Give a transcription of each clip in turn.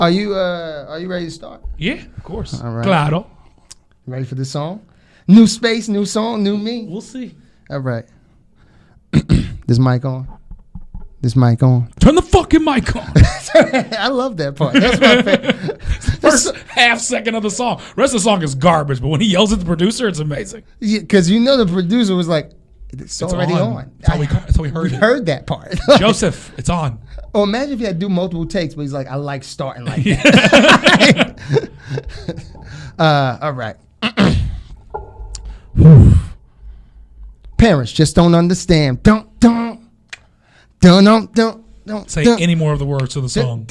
Are you ready to start? Yeah, of course. All right. Claro. Ready for this song? New space, new song, new me. We'll see. All right. This mic on? This mic on? Turn the fucking mic on. I love that part. That's my favorite. First half second of the song. Rest of the song is garbage, but when he yells at the producer, it's amazing. Because the producer was like, it's already on. That's how we heard it. We heard that part. Joseph, it's on. Or imagine if he had to do multiple takes, but he's like, I like starting like that. All right. Parents just don't understand. Don't say any more of the words to the song.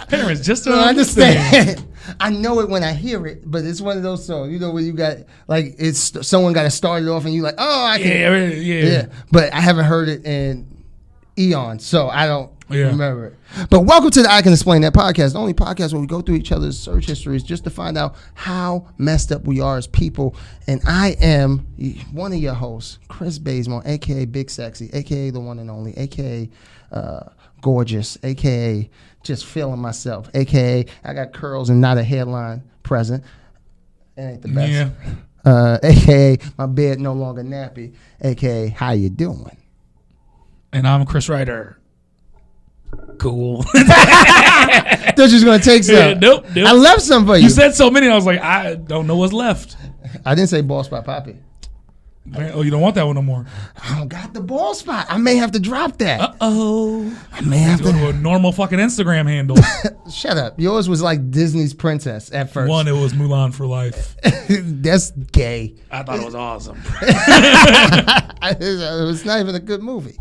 Parents just don't understand. I know it when I hear it, but it's one of those songs, where you got it's someone got to start it off and you like, oh, I can. Yeah. But I haven't heard it in eons, so I don't remember it. But welcome to the I Can Explain That podcast, the only podcast where we go through each other's search histories just to find out how messed up we are as people. And I am one of your hosts, Chris Bazemore, a.k.a. Big Sexy, a.k.a. the one and only, a.k.a. Gorgeous, a.k.a. just feeling myself, a.k.a. I got curls and not a hairline present. It ain't the best. Yeah. A.k.a. my bed no longer nappy, a.k.a. how you doing? And I'm Chris Reiter. Cool. They're just going to take some. Yeah, nope. I left some for you. You said so many, and I was like, I don't know what's left. I didn't say ball spot Poppy. Oh, you don't want that one no more. I don't got the ball spot. I may have to drop that. Uh-oh. I may have to go to a normal fucking Instagram handle. Shut up. Yours was like Disney's princess at first. One, it was Mulan for life. That's gay. I thought it was awesome. It was not even a good movie.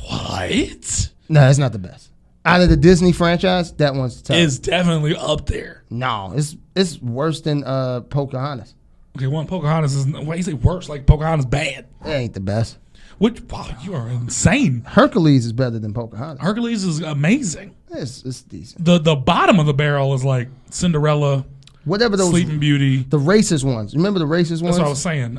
What? No, it's not the best. Out of the Disney franchise, that one's tough. It's definitely up there. No, it's worse than Pocahontas. Okay, Pocahontas is, why you say worse? Like Pocahontas bad. It ain't the best. Wow, you are insane. Hercules is better than Pocahontas. Hercules is amazing. It's decent. The bottom of the barrel is like Cinderella, whatever those Sleeping Beauty. The racist ones. Remember the racist ones? That's what I was saying.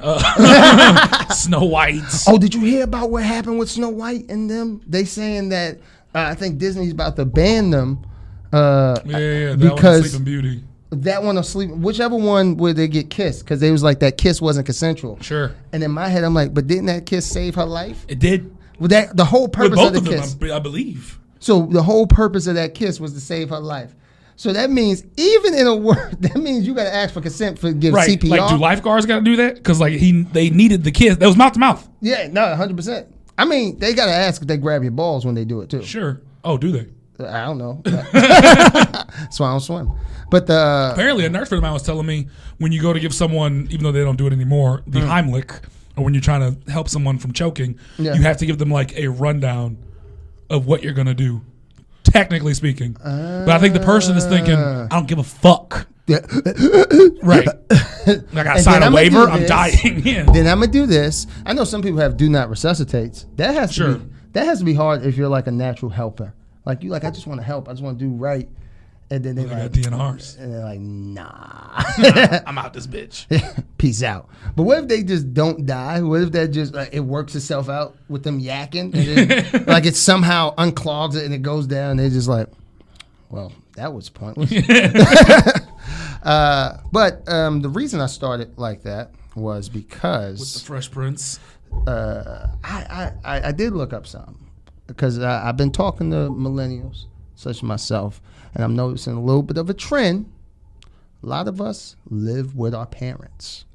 Snow White. Oh, did you hear about what happened with Snow White and them? They saying that I think Disney's about to ban them. That because one, Sleeping Beauty. That one or whichever one where they get kissed, because they was like that kiss wasn't consensual. Sure. And in my head, I'm like, but didn't that kiss save her life? It did. Well, the whole purpose of the kiss. I believe. So the whole purpose of that kiss was to save her life. So that means even in a word, that means you got to ask for consent for give CPR. Like, do lifeguards got to do that? Because they needed the kiss. That was mouth to mouth. Yeah, no, 100%. I mean, they got to ask if they grab your balls when they do it too. Sure. Oh, do they? I don't know. That's why I don't swim. But apparently a nurse friend of mine was telling me when you go to give someone, even though they don't do it anymore, the Heimlich, or when you're trying to help someone from choking, you have to give them like a rundown of what you're going to do, technically speaking. But I think the person is thinking, I don't give a fuck. Yeah. Right. I got to sign a waiver. I'm dying. Yeah. Then I'm going to do this. I know some people have do not resuscitates. That has to be hard if you're like a natural helper. Like you, I just want to help. I just want to do right. And then they got DNRs. And they're like, nah. I'm out this bitch. Peace out. But what if they just don't die? What if that just it works itself out with them yakking? And then, like it somehow unclogs it and it goes down. And they're just like, well, that was pointless. But the reason I started like that was because with the Fresh Prince. I did look up something. Because I've been talking to millennials, such as myself, and I'm noticing a little bit of a trend. A lot of us live with our parents.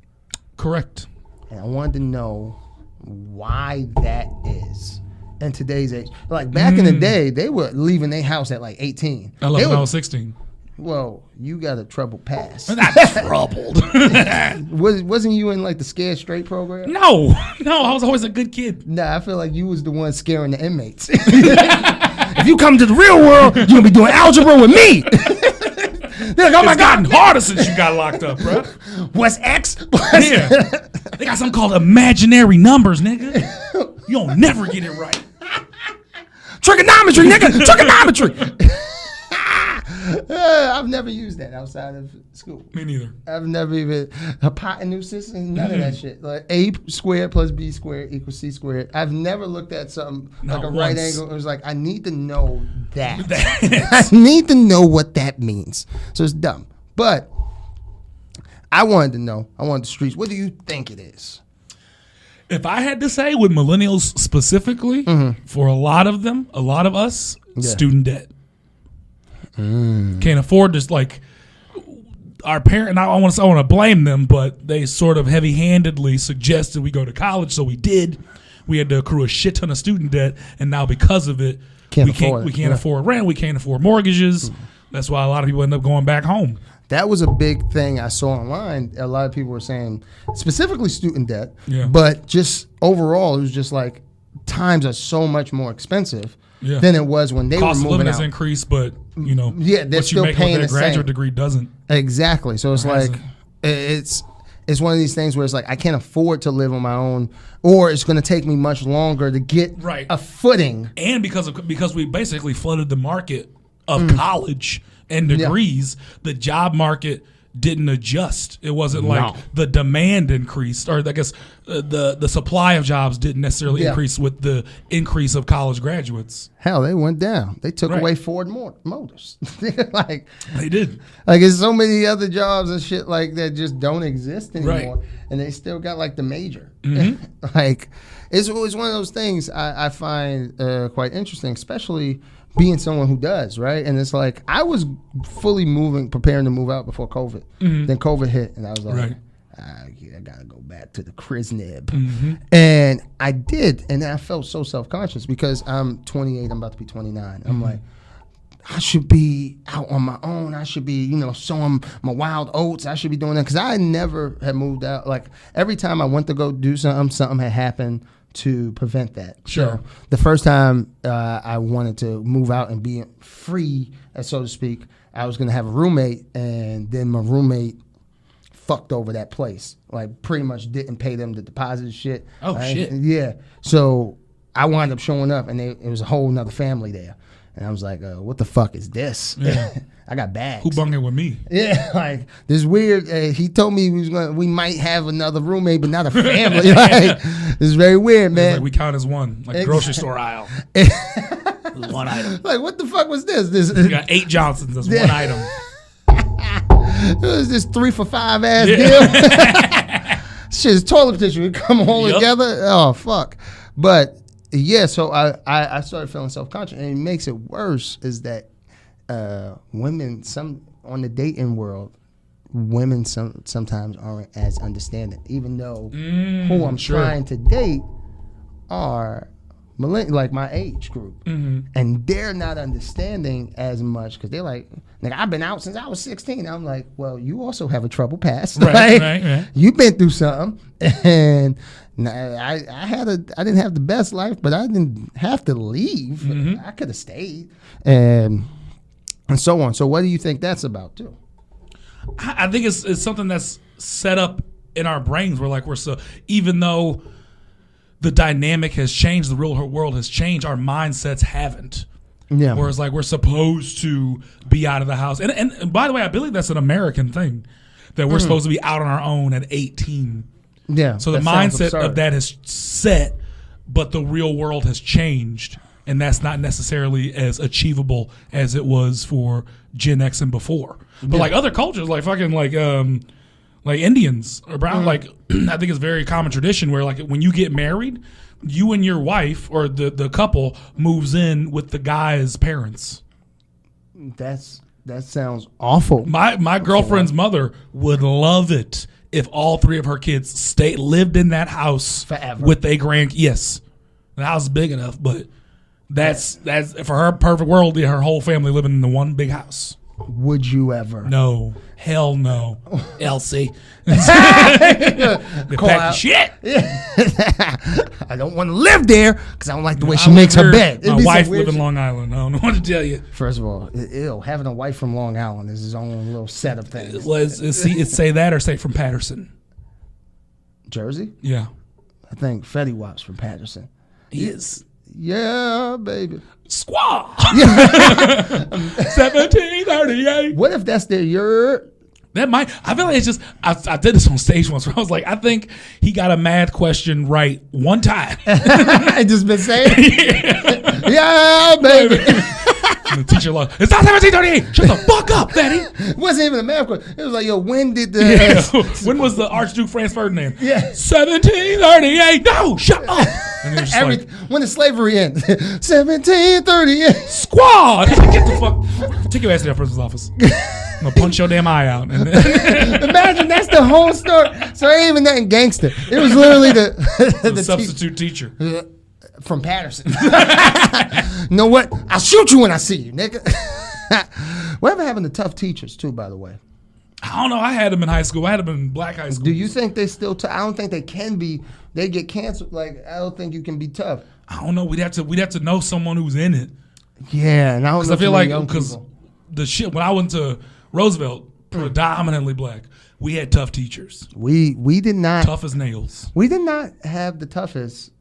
Correct. And I wanted to know why that is in today's age. Like back in the day, they were leaving their house at like 18. I left when I was 16. Well, you got a troubled past. I'm not troubled. Wasn't you in like the Scared Straight program? No, I was always a good kid. Nah, I feel like you was the one scaring the inmates. If you come to the real world, you're going to be doing algebra with me. They're like, oh my God. It's gotten harder since you got locked up, bro. What's X? Yeah. They got something called imaginary numbers, nigga. You'll never get it right. Trigonometry, nigga. Trigonometry. I've never used that outside of school. Me neither. I've never even hypotenuse and none of that shit. Like A squared plus B squared equals C squared. I've never looked at something like a right angle. It was like, I need to know that. I need to know what that means. So it's dumb. But I wanted to know. I wanted the streets. What do you think it is? If I had to say, with millennials specifically, for a lot of them, a lot of us, student debt. Can't afford this. Like our parents, I want to blame them, but they sort of heavy-handedly suggested we go to college, so we did. We had to accrue a shit ton of student debt, and now because of it, we can't afford rent, we can't afford mortgages. That's why a lot of people end up going back home. That was a big thing I saw online. A lot of people were saying, specifically student debt, but just overall, it was just like times are so much more expensive than it was when they were moving out. Cost of living has increased, but they're what still you make paying with the a graduate same degree doesn't. Exactly. So it's like it's one of these things where it's like I can't afford to live on my own, or it's going to take me much longer to get a footing. And because we basically flooded the market of college and degrees, the job market didn't adjust. It wasn't like the demand increased, or I guess the supply of jobs didn't necessarily increase with the increase of college graduates. Hell, they went down. They took away Ford Motors. Like they did. Like there's so many other jobs and shit like that just don't exist anymore, and they still got like the major. Like it's one of those things I find quite interesting, especially being someone who does, right? And it's like I was fully preparing to move out before COVID. Then COVID hit, and I was like, I gotta go back to the Chris nib. And I did, and I felt so self-conscious because I'm 28, I'm about to be 29. I'm like, I should be out on my own. I should be, sowing my wild oats. I should be doing that because I never had moved out. Like every time I went to go do something had happened to prevent that. Sure. So the first time I wanted to move out and be free, so to speak, I was going to have a roommate, and then my roommate fucked over that place. Like pretty much didn't pay them the deposit and shit. Oh, shit. Yeah. So I wound up showing up, and it was a whole nother family there. And I was like, what the fuck is this? Yeah. I got bags. Who bunged it with me? Yeah, like this weird. He told me we might have another roommate, but not a family. Like this is very weird, man. Like we count as one, like grocery store aisle. One item. Like what the fuck was this? You got 8 Johnsons as one item. It was this 3 for $5 ass deal. Shit, it's toilet tissue. It come all together. Oh fuck. But yeah, so I started feeling self-conscious, and it makes it worse is that women, on the dating world, women sometimes aren't as understanding, even though who I'm trying to date are like my age group, and they're not understanding as much because they're like I've been out since I was 16. I'm like, well, you also have a troubled past, right? You've been through something, and I didn't have the best life, but I didn't have to leave. I could have stayed, and so on. So what do you think that's about too? I think it's something that's set up in our brains. We're so, even though the dynamic has changed, the real world has changed, our mindsets haven't. Yeah. Whereas like we're supposed to be out of the house. And by the way, I believe that's an American thing, that we're supposed to be out on our own at 18. Yeah. So the mindset of that is set, but the real world has changed. And that's not necessarily as achievable as it was for Gen X and before. But like other cultures, like fucking like Indians or brown, like I think it's a very common tradition where like when you get married, you and your wife or the couple moves in with the guy's parents. That sounds awful. My girlfriend's mother would love it if all 3 of her kids lived in that house forever with their Yes, the house is big enough, but that's for her perfect world. Her whole family living in the one big house. Would you ever? No. Hell no. Elsie. Call out. Shit. I don't want to live there because I don't like the way she makes her bed. My wife lives in Long Island. I don't know what to tell you. First of all, having a wife from Long Island is his own little set of things. It's say that or say from Patterson. Jersey? Yeah. I think Fetty Wap's from Patterson. He is. Yeah, baby. Squaw. 1730. 1938. What if that's their That might. I feel like it's just. I did this on stage once where I was like, I think he got a math question right one time. I just been saying, yeah, baby. And the teacher like, it's not 1738. Shut the fuck up, Betty. It wasn't even a math question. It was like, yo, when did the when was the Archduke Franz Ferdinand? Yeah, 1738. No, shut up. And it was just like, when did slavery end? 1738. Squad. Get the fuck. Take your ass to that person's office. I'm gonna punch your damn eye out. And then imagine that's the whole story. So it ain't even nothing gangster. It was literally the substitute teacher from Patterson. You know what? I'll shoot you when I see you, nigga. Whatever happened to tough teachers too, by the way? I don't know. I had them in high school. I had them in black high school. Do you think they still I don't think they can be. They get canceled. Like, I don't think you can be tough. I don't know. We'd have to know someone who's in it. Yeah, and I don't know. I feel like because the shit when I went to Roosevelt, predominantly black, we had tough teachers. We did not tough as nails. We did not have the toughest.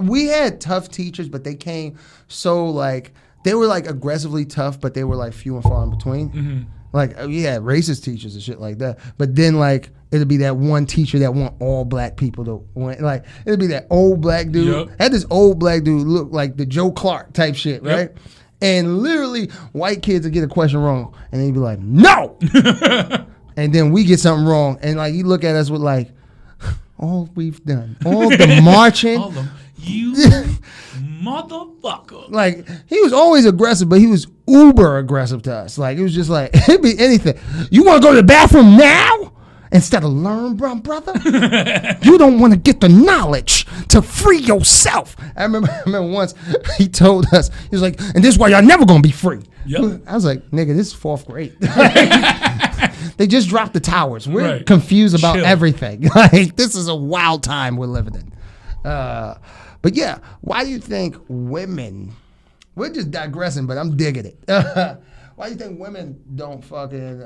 We had tough teachers, but they came so like they were like aggressively tough, but they were like few and far in between. Mm-hmm. Like we had racist teachers and shit like that. But then like it'd be that one teacher that want all black people to win. Like it'd be that old black dude. Yep. Had this old black dude look like the Joe Clark type shit, right? Yep. And literally white kids would get a question wrong and they'd be like, no. And then we get something wrong and like you look at us with like all we've done, all the marching. All them, you motherfucker. Like he was always aggressive, but he was uber aggressive to us. Like it was just like it'd be anything. You want to go to the bathroom now instead of learn, brother? You don't want to get the knowledge to free yourself. I remember once he told us, he was like, and this is why y'all never gonna be free. Yep. I was like, nigga, this is 4th grade. They just dropped the towers. We're confused about everything. Like this is a wild time we're living in. But yeah, why do you think women? We're just digressing, but I'm digging it. Why do you think women don't fucking?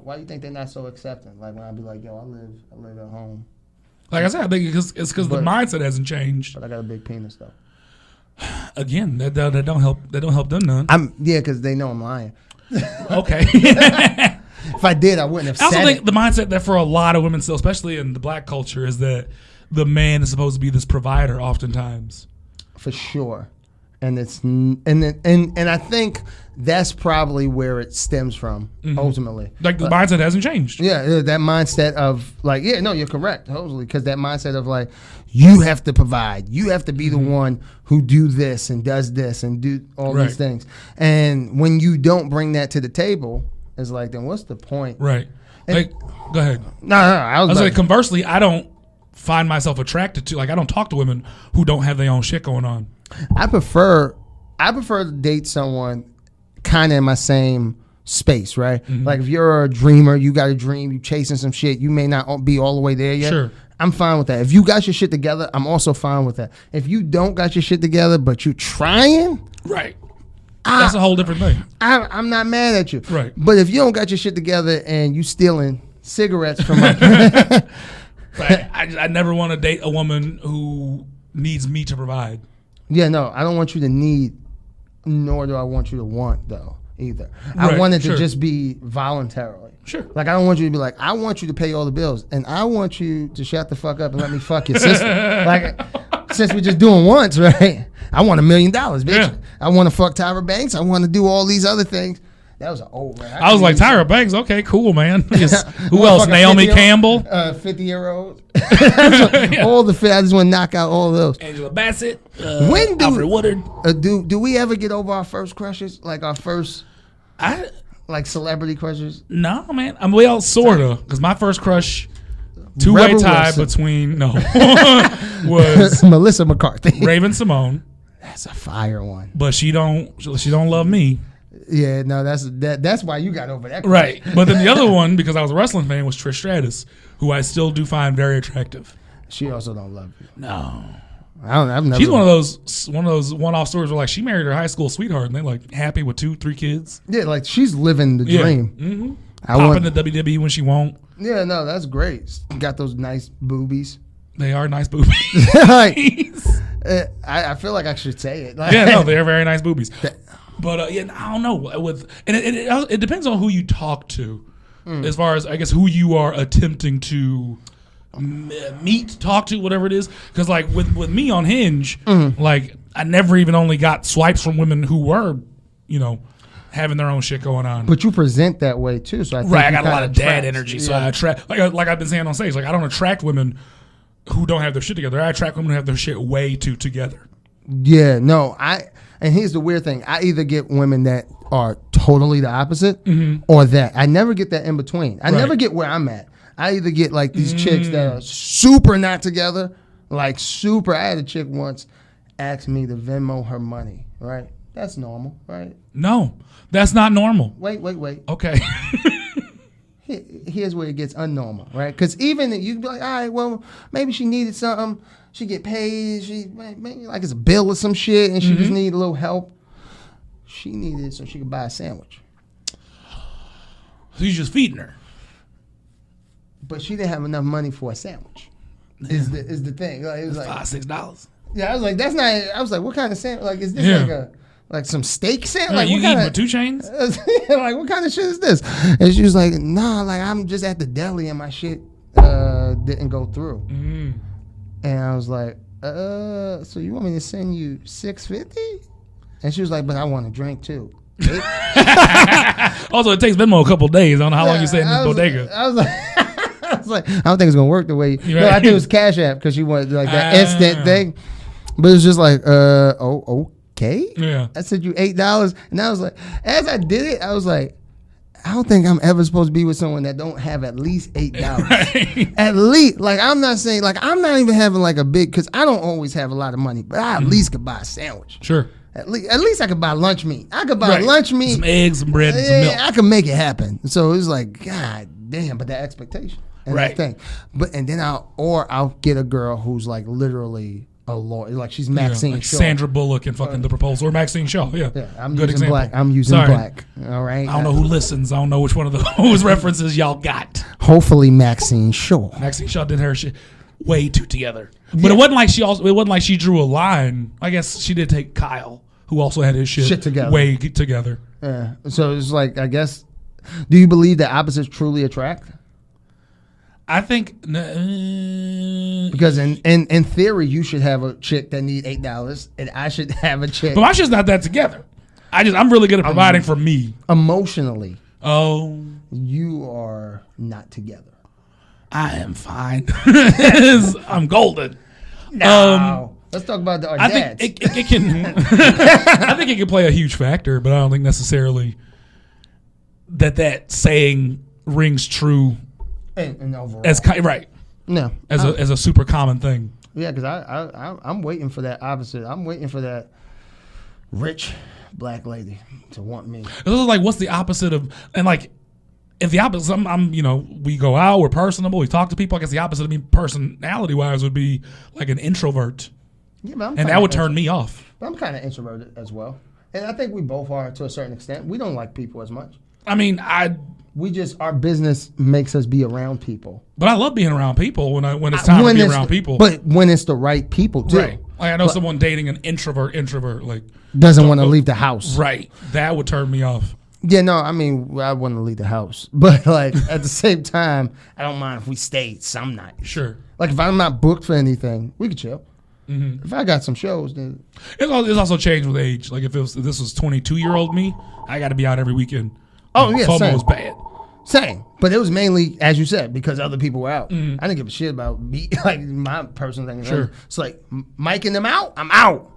Why do you think they're not so accepting? Like when I be like, yo, I live at home. Like I said, I think it's because the mindset hasn't changed. But I got a big penis though. Again, that don't help. That don't help them none. Because they know I'm lying. Okay. If I did, I wouldn't have. I also think the mindset that for a lot of women still, especially in the black culture, is that the man is supposed to be this provider oftentimes. For sure. And I think that's probably where it stems from, ultimately. Like the mindset hasn't changed. Yeah, that mindset of like, yeah, no, you're correct, totally, because that mindset of like, you have to provide, you have to be the one who do this and does this and do all these things. And when you don't bring that to the table, it's like, then what's the point? Right. Like, go ahead. No, I was like, conversely, I don't find myself attracted to, like, I don't talk to women who don't have their own shit going on. I prefer to date someone kind of in my same space, right? Mm-hmm. Like if you're a dreamer, you got a dream, you chasing some shit, you may not be all the way there yet. Sure. I'm fine with that. If you got your shit together, I'm also fine with that. If you don't got your shit together, but you're trying, right? That's a whole different thing. I'm not mad at you, right? But if you don't got your shit together and you stealing cigarettes from my, right? I never want to date a woman who needs me to provide. Yeah, no, I don't want you to need, nor do I want you to want, though, either. I want it to just be voluntarily. Sure. Like, I don't want you to be like, I want you to pay all the bills, and I want you to shut the fuck up and let me fuck your sister. Like, since we're just doing once, right? I want $1 million, bitch. Yeah. I want to fuck Tyra Banks. I want to do all these other things. That was an old man. I was like, Tyra Banks, okay, cool, man. Who else? Naomi Campbell? 50-year-old. All the I just want to knock out all of those. Angela Bassett. Alfred Woodard. Do we ever get over our first crushes? Like our first, like celebrity crushes? No, man. I mean, we all sort of. Because my first crush, two-way tie between, was Melissa McCarthy. Raven Simone. That's a fire one. But she don't love me. Yeah, no, that's why you got over that. Right. But then the other one, because I was a wrestling fan, was Trish Stratus, who I still do find very attractive. She also don't love you. No. I've never. She's one of those one-off stories where like she married her high school sweetheart and they're like happy with 2-3 kids. Yeah, like she's living the dream. Mm-hmm. Popping the WWE when she won't. Yeah, no, that's great. Got those nice boobies. They are nice boobies. Like, I feel like I should say it. Like, yeah, no, they are very nice boobies. But yeah, I don't know. It depends on who you talk to, as far as I guess who you are attempting to meet, talk to, whatever it is. Because like with me on Hinge, like I never even only got swipes from women who were, having their own shit going on. But you present that way too, so I think I got a lot of dad energy, so I attract like I've been saying on stage, like I don't attract women who don't have their shit together. I attract women who have their shit way too together. Yeah, no, and here's the weird thing: I either get women that are totally the opposite, or that. I never get that in between. I never get where I'm at. I either get like these chicks that are super not together, like super. I had a chick once ask me to Venmo her money. Right, that's normal, right? No, that's not normal. Wait. Okay. Here's where it gets unnormal, right? Because even you be like, all right, well, maybe she needed something. She get paid. She maybe like it's a bill or some shit, and she just needed a little help. She needed it so she could buy a sandwich. So you just feeding her, but she didn't have enough money for a sandwich. Is the thing? Like, it was like $5-6. Yeah, I was like, that's not. I was like, what kind of sandwich? Like, is this like some steak sandwich? Like, you eating with 2 Chainz? Like, what kind of shit is this? And she was like, nah, like I'm just at the deli and my shit didn't go through. And I was like, so you want me to send you $6.50? And she was like, but I want a drink too. Also, it takes Venmo a couple days. I don't know how long you stay in this bodega. I was like, I don't think it's gonna work the way. No, I think it was Cash App because she wanted like that instant thing. But it was just like, okay. Yeah. I sent you $8, and I was like, as I did it, I was like, I don't think I'm ever supposed to be with someone that don't have at least $8. Right. At least, like I'm not saying, like I'm not even having like a big, because I don't always have a lot of money, but I at least could buy a sandwich. Sure. At least I could buy lunch meat. I could buy lunch meat, some eggs, some bread, and some milk. I could make it happen. So it was like, God damn, but that expectation, and that thing. But and then I'll get a girl who's like literally a lawyer, like she's Maxine like Shaw. Sandra Bullock in fucking The Proposal, or Maxine Shaw. Yeah, I'm good using example. Black. I'm using black. All right. I don't know who listens. I don't know which one of those references y'all got. Hopefully, Maxine Shaw. Maxine Shaw did her shit way too together. But it wasn't like she drew a line. I guess she did take Kyle, who also had his shit together. Way together. Yeah. So it's like, I guess, do you believe that opposites truly attract? I think because in theory you should have a chick that need $8 and I should have a chick. But my shit's not that together. I'm really good at providing for me. Emotionally. Oh. You are not together. I am fine. I'm golden. No. Let's talk about our dads. I think it can I think it can play a huge factor, but I don't think necessarily that saying rings true. And overall, right? No, as a super common thing. Yeah, because I'm waiting for that opposite. I'm waiting for that rich black lady to want me. It's like, what's the opposite of? And like, if the opposite, I'm we go out, we're personable, we talk to people. I guess the opposite of me, personality wise, would be like an introvert. Yeah, but and that would turn me off. But I'm kind of introverted as well, and I think we both are to a certain extent. We don't like people as much. I mean, our business makes us be around people. But I love being around people when it's time to be around people. But when it's the right people too. Right. Like I know someone dating an introvert like doesn't want to leave the house. Right. That would turn me off. Yeah, no, I mean I want to leave the house. But like at the same time, I don't mind if we stay some nights. Sure. Like if I'm not booked for anything, we could chill. Mm-hmm. If I got some shows, then it's also changed with age. Like if this was 22-year-old me, I got to be out every weekend. Oh yeah, FOMO was bad. Same, but it was mainly, as you said, because other people were out. I didn't give a shit about me, like my personal thing. Sure. It's like miking them out. I'm out.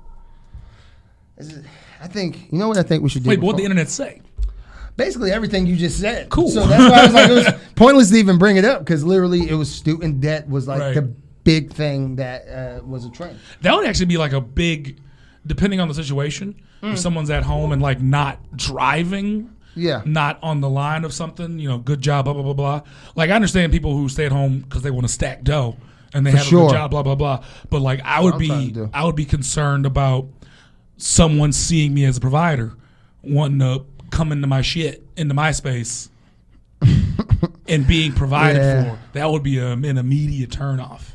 I think you know what I think we should do. Wait, but what the internet say? Basically everything you just said. Cool. So that's why I was like, it was pointless to even bring it up because literally it was student debt was like the big thing that was a trend. That would actually be like a big, depending on the situation. If someone's at home and like not driving. Yeah. Not on the line of something, good job, blah, blah, blah, blah. Like, I understand people who stay at home because they want to stack dough and they have a good job, blah, blah, blah. But, like, I would be concerned about someone seeing me as a provider, wanting to come into my shit, into my space, and being provided for. That would be an immediate turnoff.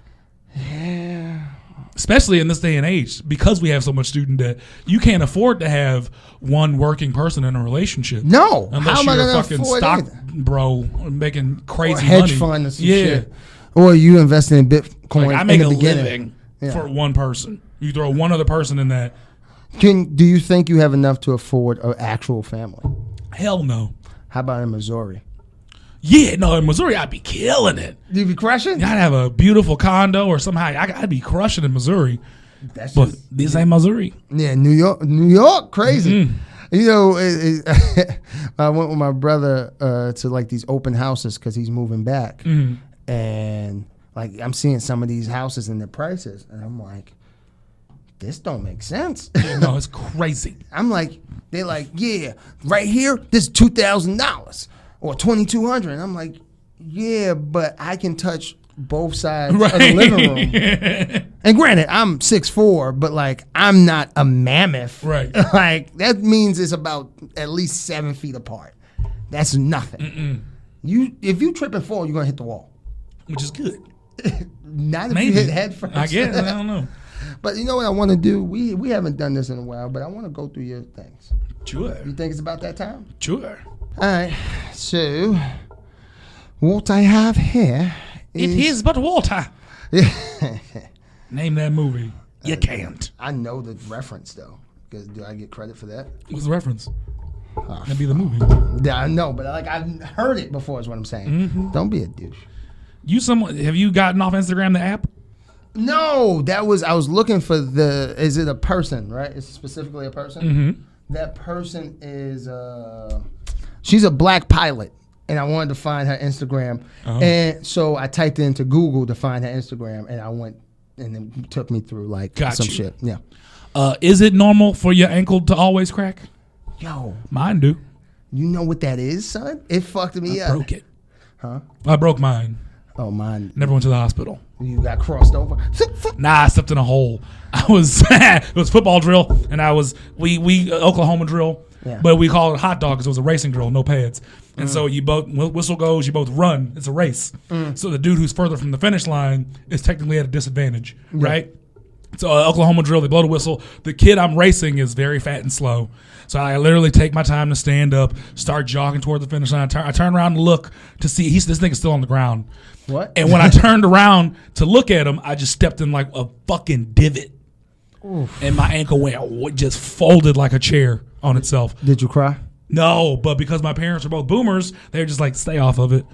Yeah. especially in this day and age, because we have so much student debt, you can't afford to have one working person in a relationship. No, unless you're a fucking stock bro making crazy or hedge money. Fund or some shit. Or you investing in Bitcoin. Like I make a living for one person. You throw one other person in that. Do you think you have enough to afford an actual family? Hell no. How about in Missouri? Yeah, no, in Missouri, I'd be killing it. You'd be crushing? I'd have a beautiful condo or somehow I'd be crushing in Missouri. But this ain't Missouri. Yeah, New York, crazy. You know, I went with my brother to like these open houses because he's moving back. And like I'm seeing some of these houses and the prices. And I'm like, this don't make sense. No, it's crazy. I'm like, they're like, yeah, right here, this is $2,000 or $2,200. And I'm like, yeah, but I can touch both sides of the living room. And granted, I'm 6'4", but like I'm not a mammoth. Right. Like that means it's about at least 7 feet apart. That's nothing. If you trip and fall, you're gonna hit the wall. Which is good. Not if you hit head first. I guess. I don't know. But you know what I want to do? We haven't done this in a while, but I want to go through your things. Sure. You think it's about that time? Sure. All right. So, what I have here is... It is but water. Name that movie. You can't. I know the reference, though. Because do I get credit for that? What's the reference? That'd be the movie. Yeah, I know, but like I've heard it before is what I'm saying. Don't be a douche. Have you gotten off Instagram, the app? No, I was looking for is it a person, right? It's specifically a person? That person is, she's a black pilot, and I wanted to find her Instagram. And so I typed it into Google to find her Instagram, and I went, and it took me through like some shit. Yeah. Is it normal for your ankle to always crack? Yo. Mine do. You know what that is, son? It fucked me up. I broke it. Huh? I broke mine. Oh, mine. Never went to the hospital. You got crossed over? Nah, I stepped in a hole. It was football drill, and we Oklahoma drill, but we call it hot dog because it was a racing drill, no pads. And so you both, whistle goes, you both run. It's a race. So the dude who's further from the finish line is technically at a disadvantage, right? So Oklahoma drill, they blow the whistle. The kid I'm racing is very fat and slow. So I literally take my time to stand up, start jogging toward the finish line. I turn around and look to see, this nigga's still on the ground. What? And when I turned around to look at him, I just stepped in like a fucking divot. Oof. And my ankle just folded like a chair on itself. Did you cry? No, but because my parents are both boomers, they were just like, stay off of it.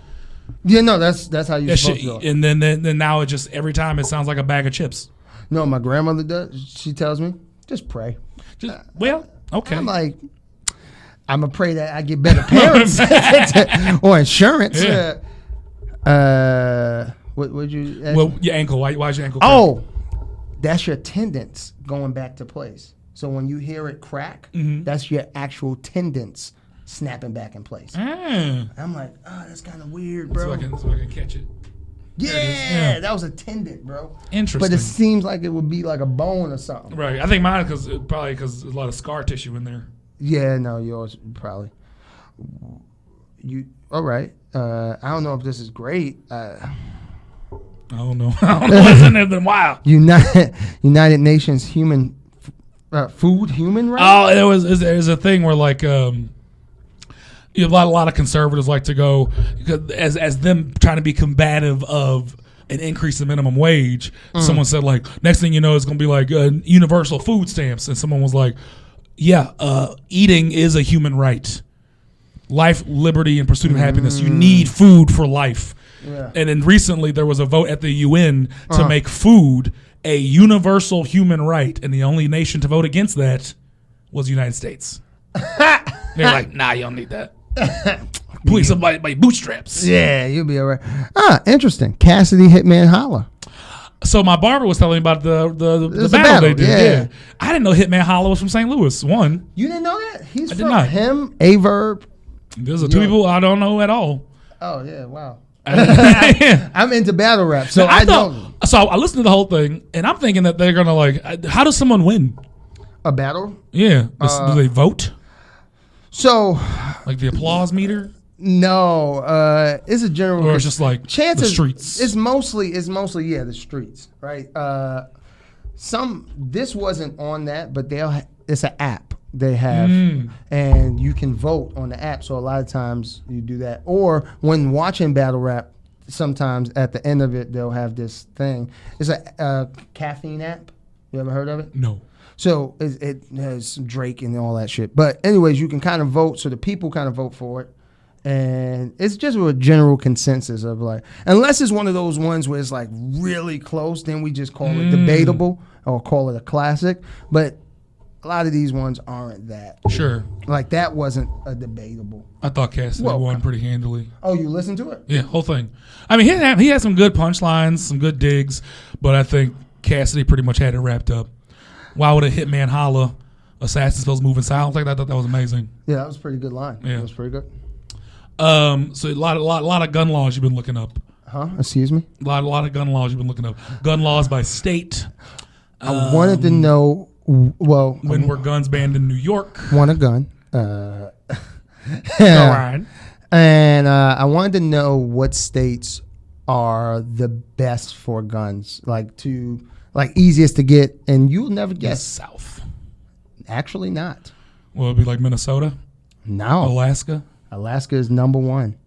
Yeah, no, that's how you're supposed to go. And then now it just, every time it sounds like a bag of chips. No, my grandmother does. She tells me, just pray. Well, okay. I'm like, I'm going to pray that I get better parents or insurance. Yeah. What would you ask? Well, your ankle. Why is your ankle crack? Oh, that's your tendons going back to place. So when you hear it crack, that's your actual tendons snapping back in place. I'm like, oh, that's kind of weird, bro. So I can catch it. Yeah, that was a tendon, bro. Interesting. But it seems like it would be like a bone or something. Right. I think mine probably because there's a lot of scar tissue in there. Yeah, no, yours probably. All right. I don't know if this is great. I don't know. I don't know what's in there in a while. United Nations human rights. Oh, there's a thing where like a lot of conservatives like to go as them trying to be combative of an increase in minimum wage. Someone said like next thing you know it's gonna be like universal food stamps, and someone was like, eating is a human right. Life, liberty, and pursuit of happiness. You need food for life. Yeah. And then recently there was a vote at the UN to make food a universal human right, and the only nation to vote against that was the United States. They're like, nah, you don't need that. Please, somebody by bootstraps. Yeah, you'll be all right. Interesting. Cassidy Hitman Holla. So my barber was telling me about the battle they did. Yeah. I didn't know Hitman Holla was from St. Louis. One. You didn't know that? He's from not. him, Averb. There's two people I don't know at all. Oh, yeah, wow. I'm into battle rap, so I know. So I listened to the whole thing, and I'm thinking that they're going to like, how does someone win? A battle? Yeah. Do they vote? So. Like the applause meter? No. It's a general. Or it's just like chances, the streets? It's mostly the streets, right? This wasn't on that, but it's an app they have, and you can vote on the app. So a lot of times you do that. Or when watching battle rap, sometimes at the end of it, they'll have this thing. It's a caffeine app. You ever heard of it? No. So it has Drake and all that shit. But anyways, you can kind of vote. So the people kind of vote for it. And it's just a general consensus of like, unless it's one of those ones where it's like really close, then we just call it debatable or call it a classic. But a lot of these ones aren't that. Sure. Like that wasn't a debatable. I thought Cassidy won pretty handily. Oh, you listened to it? Yeah, whole thing. I mean, he had some good punchlines, some good digs, but I think Cassidy pretty much had it wrapped up. Why would a hitman holla? Assassin's supposed to move in silence like that? I thought that was amazing. Yeah, that was a pretty good line. Yeah. That was pretty good. So a lot of gun laws you've been looking up. Huh? Excuse me? A lot of gun laws you've been looking up. Gun laws by state. I wanted to know, well... When were guns banned in New York? Want a gun. All right. And I wanted to know what states are the best for guns, like easiest to get, and you'll never guess. South. Actually not. Well, it'd be like Minnesota? No. Alaska? Alaska is number one.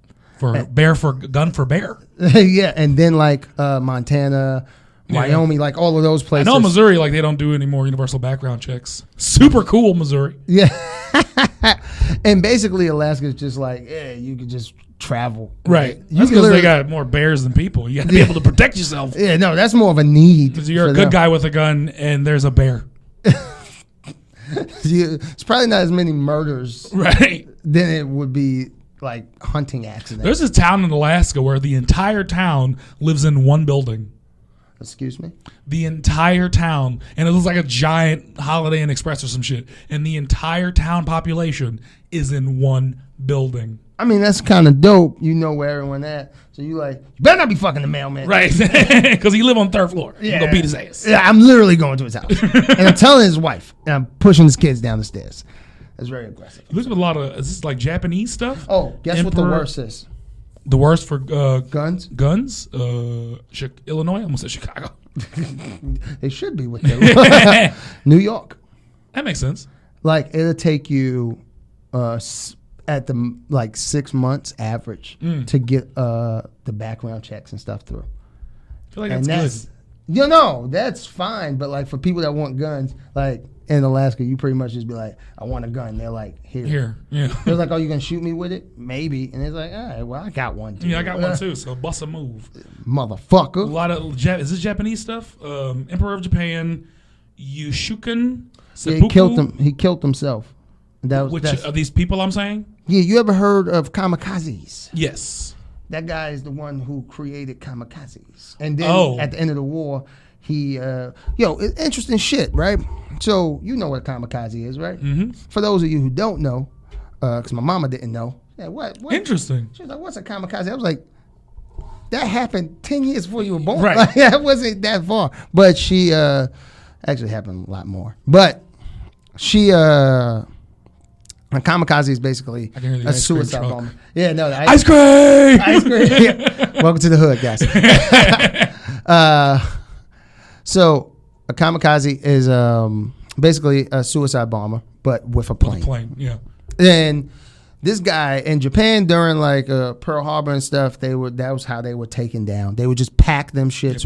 Gun for bear. Yeah, and then like Montana, Wyoming, like all of those places. I know Missouri, like they don't do any more universal background checks. Super cool, Missouri. Yeah. And basically Alaska is just like, you could just travel. Right. That's because they got more bears than people. You got to be able to protect yourself. Yeah, no, that's more of a need. Because you're a good guy with a gun and there's a bear. It's probably not as many murders, right? Than it would be like hunting accidents. There's this town in Alaska where the entire town lives in one building. Excuse me? The entire town, and it looks like a giant Holiday Inn Express or some shit, and the entire town population is in one building. I mean, that's kind of dope. You know where everyone at. So you better not be fucking the mailman. Right. Because he live on the 3rd floor. Yeah. You go beat his ass. Yeah, I'm literally going to his house. And I'm telling his wife. And I'm pushing his kids down the stairs. That's very aggressive. There's a lot of, is this like Japanese stuff? Oh, guess what the worst is? The worst for guns? Guns? Illinois? I almost said Chicago. They should be with them. New York. That makes sense. Like, it'll take you... at the 6 months average to get the background checks and stuff through. I feel like that's good. That's fine. But like for people that want guns, like in Alaska, you pretty much just be like, I want a gun. They're like, here. Yeah. They're like, oh, you gonna shoot me with it? Maybe. And it's like, all right, well, I got one too. Yeah, I got one too. So bust a move, motherfucker. A lot of is this Japanese stuff? Emperor of Japan, Yushuken Seppuku. Yeah, he killed himself. Which are these people I'm saying? Yeah, you ever heard of kamikazes? Yes. That guy is the one who created kamikazes. And then at the end of the war, he, interesting shit, right? So you know what a kamikaze is, right? Mm-hmm. For those of you who don't know, because my mama didn't know. Yeah, what? Interesting. She was like, what's a kamikaze? I was like, that happened 10 years before you were born. Right. Like, that wasn't that far. But she, actually happened a lot more. But she, a kamikaze is basically a suicide bomber. Yeah, no. Ice cream! Ice cream. Yeah. Welcome to the hood, guys. So a kamikaze is basically a suicide bomber, but with a plane. Yeah. And this guy in Japan during like Pearl Harbor and stuff, that was how they were taken down. They would just pack them shits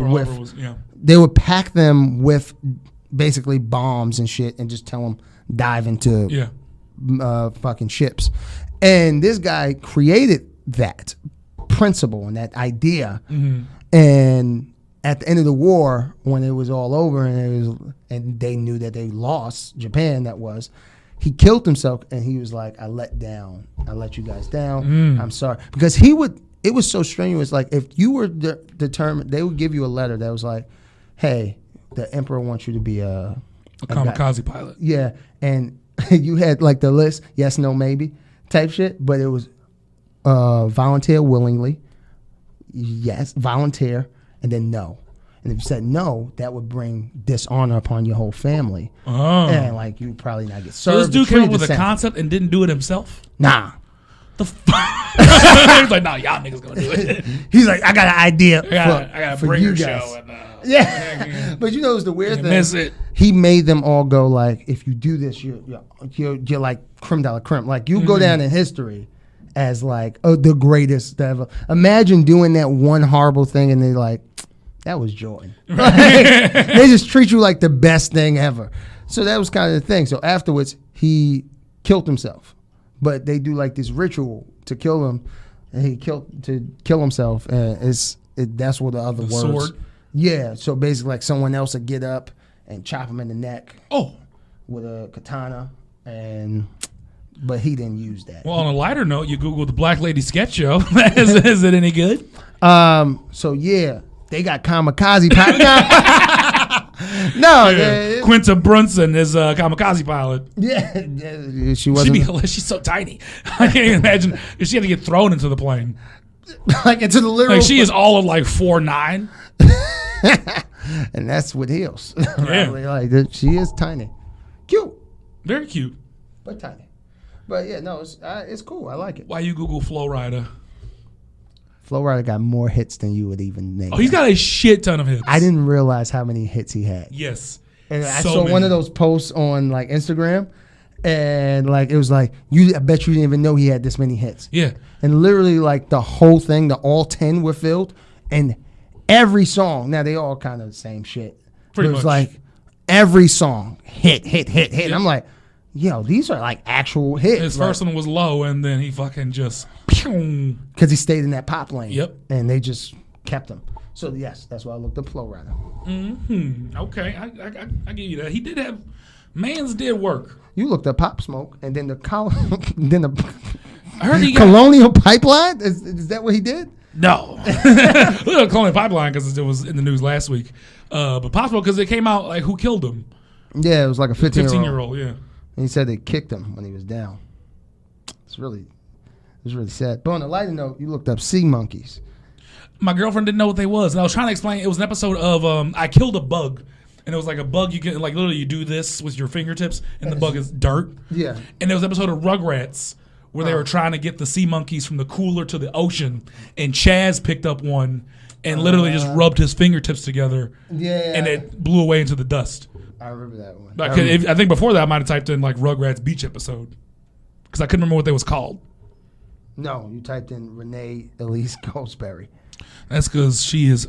They would pack them with basically bombs and shit, and just tell them dive into fucking ships. And this guy created that principle and that idea. Mm-hmm. And at the end of the war, when it was all over and they knew that they lost Japan, he killed himself, and he was like, I let you guys down. I'm sorry. Because it was so strenuous. Like, if you were determined, they would give you a letter that was like, hey, the emperor wants you to be a kamikaze pilot. Yeah. And you had like the list, yes, no, maybe type shit, but it was volunteer willingly, yes, volunteer, and then no. And if you said no, that would bring dishonor upon your whole family. Oh. And like you probably not get served. So this dude came up with a concept and didn't do it himself? Nah. The fuck? He's like, nah, y'all niggas gonna do it. He's like, I got an idea I got a bringer show. Yeah. But you know, it's the weird thing. Miss it. He made them all go like, if you do this, you're like creme de la creme. Like you go down in history as like the greatest ever. Imagine doing that one horrible thing and they're like, that was Jordan. Like, they just treat you like the best thing ever. So that was kind of the thing. So afterwards, he killed himself. But they do like this ritual to kill him. And he kill himself. And that's what the other words. Sword? Yeah. So basically like someone else would get up and chop him in the neck. Oh. With a katana. But he didn't use that. Well, on a lighter note, you Googled the Black Lady Sketch Show. Is it any good? So yeah, they got kamikaze pilot. No, yeah. Quinta Brunson is a kamikaze pilot. Yeah, she wasn't. She's so tiny. I can't even imagine if she had to get thrown into the plane. Like into the literal. Like she is all of like 4'9". And that's with heels. Yeah. Like she is tiny, cute, very cute, but tiny. But yeah, no, it's cool. I like it. Why you Google Flo Rida? Flo Rida got more hits than you would even name. Oh, he's got a shit ton of hits. I didn't realize how many hits he had. Yes. And I saw one of those posts on like Instagram, and like it was like, I bet you didn't even know he had this many hits. Yeah. And literally like the whole thing, all 10 were filled, and every song. Now they all kind of the same shit. Pretty much. It was like every song hit. Yeah. And I'm like, yo, these are like actual hits. His first one was low, and then he fucking just because he stayed in that pop lane. Yep. And they just kept him. So yes, that's why I looked up Flo Rida. Okay, I give you that. He did have Mans did work. You looked up Pop Smoke, and then the I heard he Colonial Pipeline. Is that what he did? No, Look at Colonial Pipeline because it was in the news last week. But Pop Smoke because it came out like who killed him. Yeah, it was like a 15-year-old. Yeah. And he said they kicked him when he was down. It was really sad. But on a lighter note, you looked up sea monkeys. My girlfriend didn't know what they was, and I was trying to explain. It was an episode of I Killed a Bug, and it was like a bug you can like literally you do this with your fingertips, and the bug is dirt. Yeah. And there was an episode of Rugrats where they were trying to get the sea monkeys from the cooler to the ocean, and Chaz picked up one and literally just rubbed his fingertips together. Yeah. And it blew away into the dust. I remember that one. I think before that I might have typed in like Rugrats beach episode because I couldn't remember what they was called. No, you typed in Renee Elise Goldsberry. That's because she is.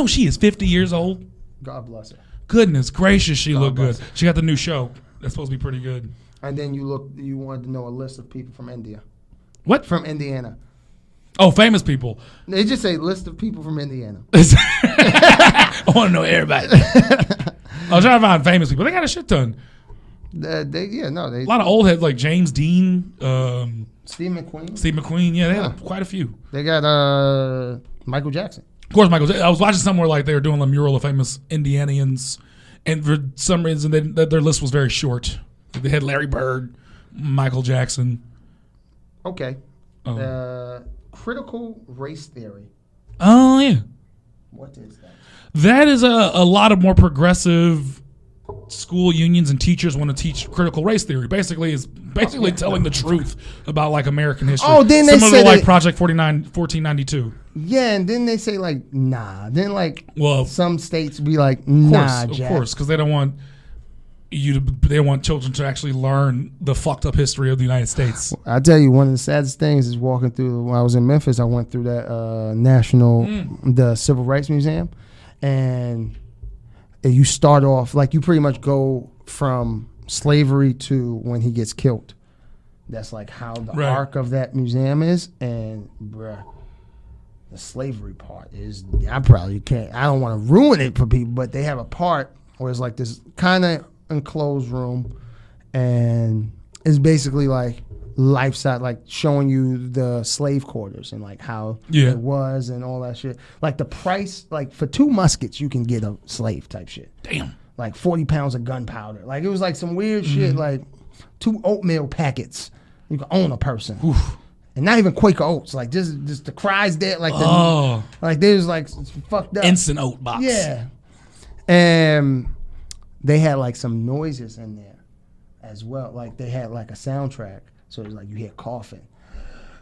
She is 50 years old. God bless her. Goodness gracious, she looked good. She got the new show. That's supposed to be pretty good. And then you wanted to know a list of people from India. What? From Indiana. Oh, famous people. They just say list of people from Indiana. I want to know everybody. I was trying to find famous people. They got a shit ton. A lot of old heads like James Dean, Steve McQueen. Yeah, they have quite a few. They got Michael Jackson. Of course, Michael. I was watching somewhere like they were doing a mural of famous Indianians, and for some reason their list was very short. They had Larry Bird, Michael Jackson. Okay. Critical race theory. Oh yeah. What is that? That is a lot of more progressive school unions and teachers want to teach critical race theory. Basically, telling the truth about like American history. Oh, then they similar say to like Project 1492. Yeah, and then they say like nah. Then like some states be like of course, because they don't want they want children to actually learn the fucked up history of the United States. I tell you, one of the saddest things is walking through. When I was in Memphis, I went through that the Civil Rights Museum, and you start off like you pretty much go from slavery to when he gets killed. That's like how the arc of that museum is, and bruh, the slavery part is. I don't want to ruin it for people, but they have a part where it's like this kind of enclosed room, and it's basically like lifestyle, like showing you the slave quarters and like how it was and all that shit. Like the price, like for 2 muskets, you can get a slave type shit. Damn. Like 40 pounds of gunpowder. Like it was like some weird shit, like 2 oatmeal packets. You can own a person. Oof. And not even Quaker Oats. Like just the cries there, like like there's like fucked up. Instant oat box. Yeah. And they had like some noises in there as well. Like they had like a soundtrack. So it's like you hear coughing,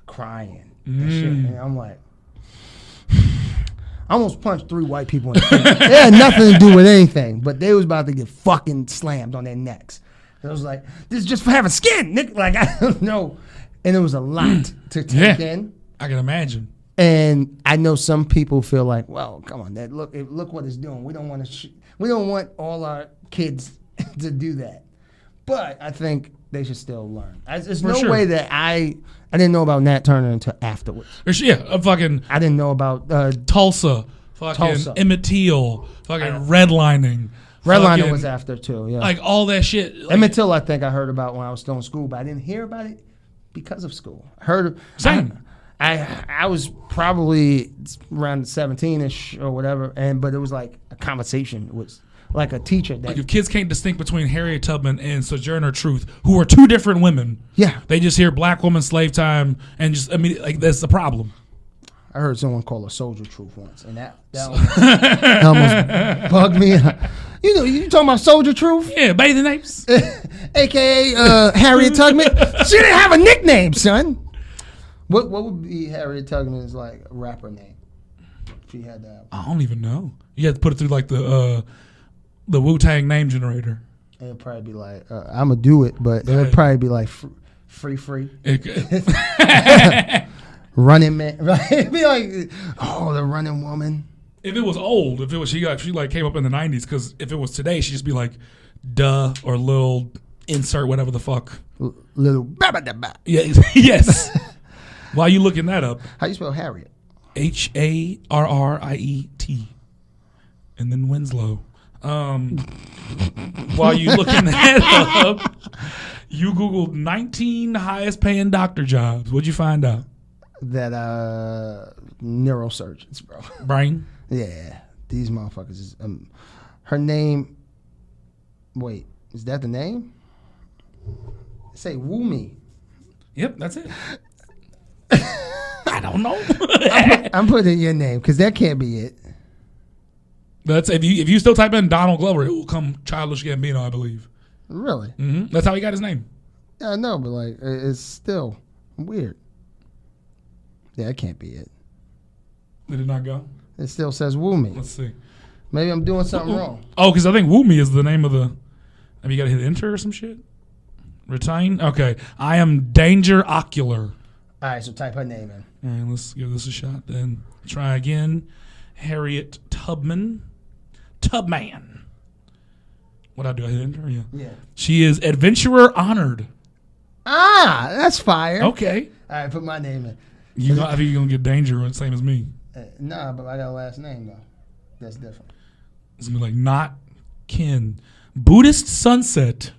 crying, and shit. And I'm like, I almost punched 3 white people in the face. It had nothing to do with anything, but they was about to get fucking slammed on their necks. And I was like, this is just for having skin, Nick. Like, I don't know. And it was a lot to take in. I can imagine. And I know some people feel like, well, come on, Dad, look what it's doing. We don't want to. We don't want all our kids to do that. But I think they should still learn. There's no way that I didn't know about Nat Turner until afterwards. I didn't know about Tulsa, Emmett Till, redlining. Redlining was after too, yeah. Like all that shit. Emmett Till, I think I heard about when I was still in school, but I didn't hear about it because of school. Same. I was probably around 17-ish or whatever, but it was like a conversation. It was like a teacher. Like if kids can't distinguish between Harriet Tubman and Sojourner Truth, who are 2 different women, they just hear black woman, slave time, and just like that's the problem. I heard someone call her Soldier Truth once, and that almost bugged me. You talking about Soldier Truth? Yeah, Bathing Apes, aka Harriet Tubman. She didn't have a nickname, son. What would be Harriet Tubman's like rapper name? If she had that. I don't even know. You have to put it through like the Wu-Tang name generator. It'd probably be like I'm gonna do it, but it'd probably be like free. Running man, right? It'd be like, the running woman. If it was old, if she came up in the 90s, because if it was today, she'd just be like, duh, or little insert whatever the fuck. Little. Yeah, yes. Why are you looking that up? How you spell Harriet? Harriet. And then Winslow. While you looking that up, you Googled 19 highest paying doctor jobs. What'd you find out? That neurosurgeons, bro. Brain? Yeah. These motherfuckers is her name. Wait, is that the name? Say Woomy. Yep, that's it. I don't know. I'm putting your name because that can't be it. That's if you still type in Donald Glover, it will come Childish Gambino, I believe. Really? Mm-hmm. That's how he got his name. Yeah, I know, but like it's still weird. Yeah, that can't be it. Did it not go? It still says Woomy. Let's see. Maybe I'm doing something wrong. Oh, because I think Woomy is the name of the. Have you got to hit enter or some shit? Retain? Okay. I am Danger Ocular. All right, so type her name in. All right, let's give this a shot then. Try again. Harriet Tubman. Tubman. What I do? I hit enter? Yeah. She is Adventurer Honored. Ah, that's fire. Okay. All right, put my name in. I think you're going to get Danger, same as me. Nah, but I got a last name, though. That's different. It's going to be like, not kin. Buddhist Sunset.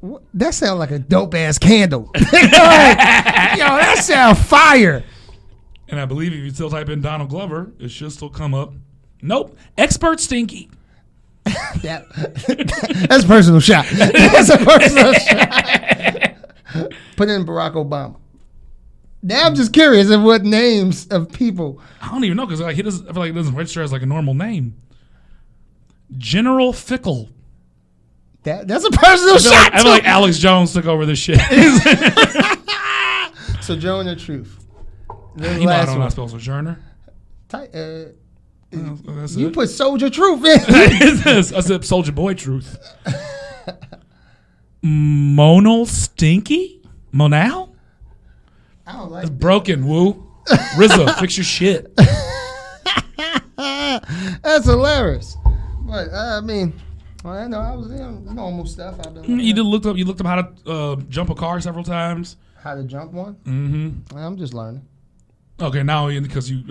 What? That sounds like a dope-ass candle. That sounds fire. And I believe if you still type in Donald Glover, it should still come up. Nope. Expert Stinky. That's a personal shot. That's a personal shot. Put in Barack Obama. Now I'm just curious of what names of people. I don't even know because I feel like it doesn't register as like a normal name. General Fickle. That's a personal shot. I feel like Alex Jones took over this shit. Sojourner Truth. You know I don't know how to spell Sojourner. You put Soldier Truth in. I said Soldier Boy Truth. Monal Stinky? Monal? I don't like It's broken, Woo. RZA, fix your shit. That's hilarious. But I mean, I know I was normal stuff. You looked up how to jump a car several times. How to jump one? Mm-hmm. I'm just learning. Okay, now because you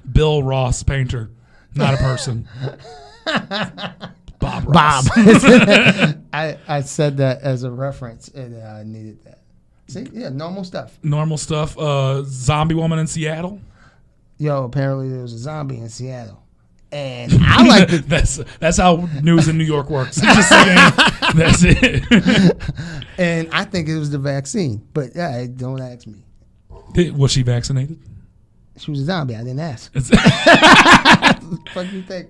Bill Ross painter, not a person. Bob Ross. I said that as a reference, and I needed that. See, yeah, normal stuff. Normal stuff. Zombie woman in Seattle. Yo, apparently there was a zombie in Seattle, and I like it. That's how news in New York works. Just saying, that's it. And I think it was the vaccine, but don't ask me. Was she vaccinated? She was a zombie. I didn't ask. What the fuck you think?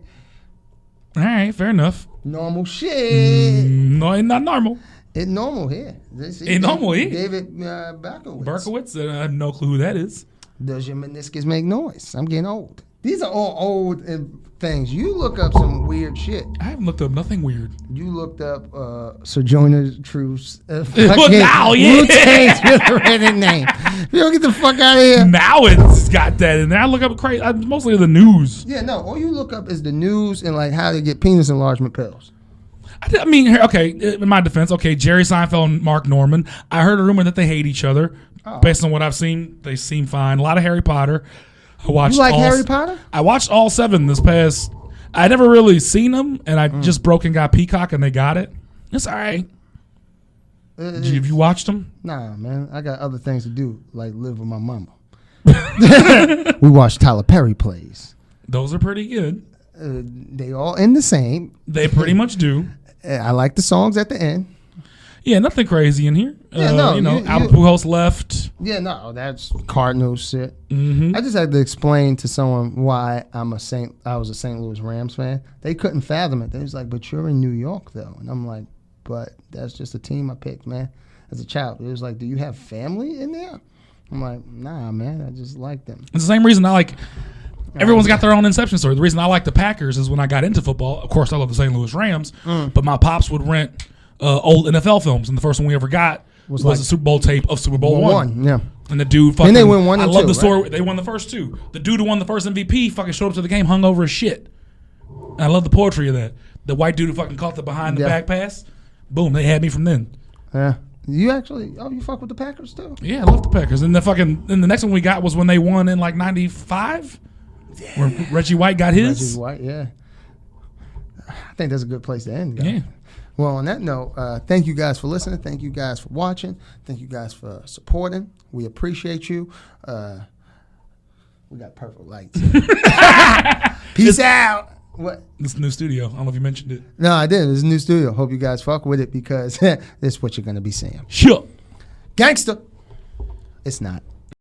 All right, fair enough. Normal shit. No, it's not normal. It's normal here. It's normal here. David Berkowitz. Berkowitz? I have no clue who that is. Does your meniscus make noise? I'm getting old. These are all old things. You look up some weird shit. I haven't looked up nothing weird. You looked up Sojourner Truth's now, yeah. Wu-Tang's Reddit name. You don't get the fuck out of here. Now it's got that in there. I look up crazy. Mostly the news. Yeah, no. All you look up is the news and like how to get penis enlargement pills. I mean, okay, in my defense, okay, Jerry Seinfeld and Mark Norman. I heard a rumor that they hate each other. Oh. Based on what I've seen, they seem fine. A lot of Harry Potter. I watched. You like Harry Potter? I watched all 7 this past. I never really seen them, and I just broke and got Peacock, and they got it. It's all right. Have you watched them? Nah, man. I got other things to do, like live with my mama. We watched Tyler Perry plays. Those are pretty good. They all end the same. They pretty much do. I like the songs at the end. Yeah, nothing crazy in here. Yeah, no, Albert Pujols left. Yeah, no, that's Cardinals shit. Mm-hmm. I just had to explain to someone why I was a St. Louis Rams fan. They couldn't fathom it. They was like, "But you're in New York, though," and I'm like, "But that's just a team I picked, man." As a child, it was like, "Do you have family in there?" I'm like, "Nah, man, I just like them." It's the same reason I like. Everyone's got their own inception story. The reason I like the Packers is when I got into football. Of course, I love the St. Louis Rams, but my pops would rent old NFL films, and the first one we ever got was a Super Bowl tape of Super Bowl one. Yeah, and the dude fucking. And they won 1 I and love 2, the story. Right? They won the first 2. The dude who won the first MVP fucking showed up to the game hung over his shit. And I love the poetry of that. The white dude who fucking caught the behind the back pass. Boom, they had me from then. Yeah. You actually, you fuck with the Packers too? Yeah, I love the Packers. And the next one we got was when they won in like 95. Yeah. When Reggie White got his. Reggie White, yeah. I think that's a good place to end, guys. Yeah. Well, on that note, thank you guys for listening. Thank you guys for watching. Thank you guys for supporting. We appreciate you. We got perfect lights. Peace out. What? This new studio. I don't know if you mentioned it. No, I did. It's a new studio. Hope you guys fuck with it because this is what you're going to be seeing. Sure. Gangster. It's not.